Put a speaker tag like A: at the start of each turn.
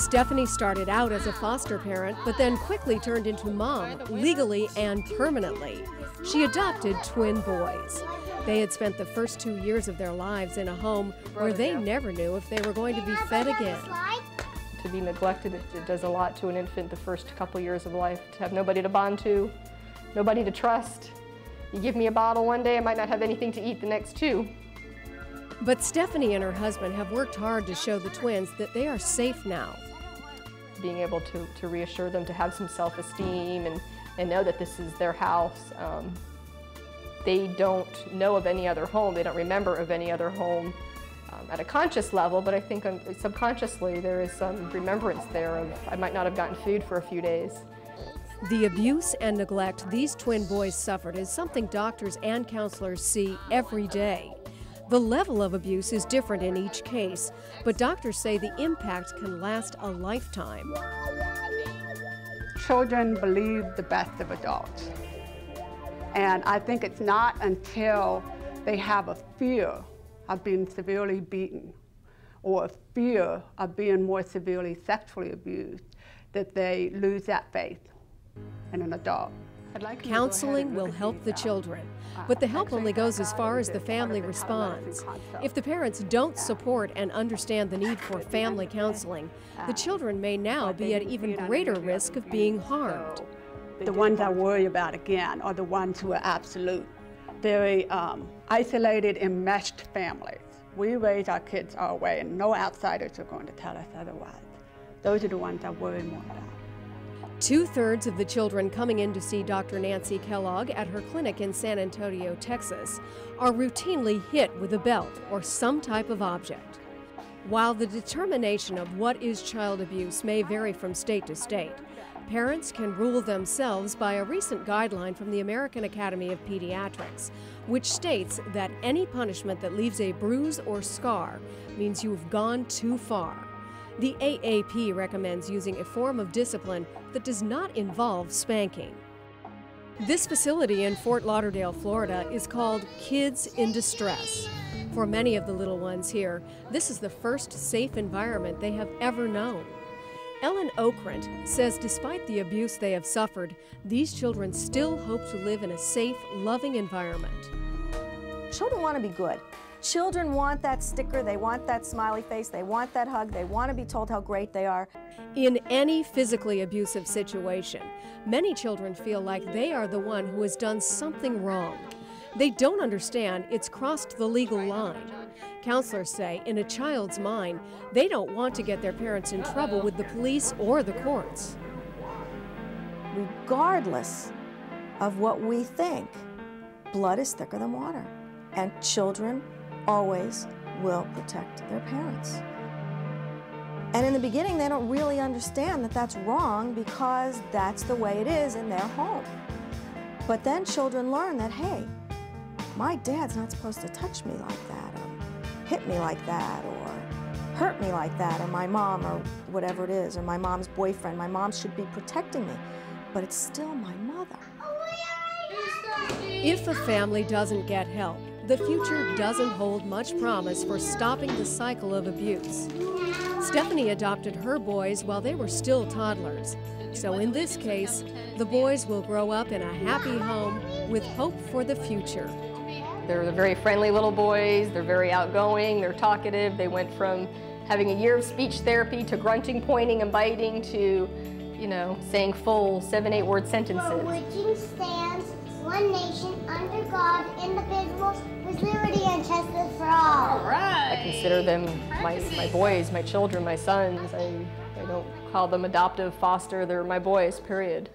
A: Stephanie started out as a foster parent, but then quickly turned into mom, legally and permanently. She adopted twin boys. They had spent the first 2 years of their lives in a home where they never knew if they were going to be fed again.
B: To be neglected, it does a lot to an infant the first couple years of life. To have nobody to bond to, nobody to trust. You give me a bottle one day, I might not have anything to eat the next two.
A: But Stephanie and her husband have worked hard to show the twins that they are safe now.
B: Being able to reassure them to have some self-esteem and know that this is their house. They don't know of any other home. They don't remember of any other home at a conscious level, but I think subconsciously there is some remembrance there of I might not have gotten food for a few days.
A: The abuse and neglect these twin boys suffered is something doctors and counselors see every day. The level of abuse is different in each case, but doctors say the impact can last a lifetime.
C: Children believe the best of adults. And I think it's not until they have a fear of being severely beaten or a fear of being more severely sexually abused that they lose that faith in an adult.
A: Counseling will help the children, but the help only goes as far as the family responds. If the parents don't support and understand the need for family counseling, the children may now be at even greater risk of being harmed.
C: The ones I worry about, again, are the ones who are absolute, very isolated, enmeshed families. We raise our kids our way, and no outsiders are going to tell us otherwise. Those are the ones I worry more about.
A: 2/3 of the children coming in to see Dr. Nancy Kellogg at her clinic in San Antonio, Texas, are routinely hit with a belt or some type of object. While the determination of what is child abuse may vary from state to state, parents can rule themselves by a recent guideline from the American Academy of Pediatrics, which states that any punishment that leaves a bruise or scar means you have gone too far. The AAP recommends using a form of discipline that does not involve spanking. This facility in Fort Lauderdale, Florida is called Kids in Distress. For many of the little ones here, this is the first safe environment they have ever known. Ellen Okrent says despite the abuse they have suffered, these children still hope to live in a safe, loving environment.
D: Children want to be good. Children want that sticker, they want that smiley face, they want that hug, they want to be told how great they are.
A: In any physically abusive situation, many children feel like they are the one who has done something wrong. They don't understand it's crossed the legal line. Counselors say in a child's mind, they don't want to get their parents in trouble with the police or the courts.
D: Regardless of what we think, blood is thicker than water, and children always will protect their parents. And in the beginning, they don't really understand that that's wrong because that's the way it is in their home. But then children learn that, hey, my dad's not supposed to touch me like that, or hit me like that, or hurt me like that, or my mom, or whatever it is, or my mom's boyfriend. My mom should be protecting me, but it's still my mother.
A: If a family doesn't get help, the future doesn't hold much promise for stopping the cycle of abuse. Stephanie adopted her boys while they were still toddlers. So in this case, the boys will grow up in a happy home with hope for the future.
B: They're very friendly little boys, they're very outgoing, they're talkative. They went from having a year of speech therapy to grunting, pointing, and biting to, saying full 7-8 word sentences.
E: For which stands one nation under God, indivisible, with liberty and justice for all.
B: All right. I consider them my boys, my children, my sons. I don't call them adoptive, foster, they're my boys, period.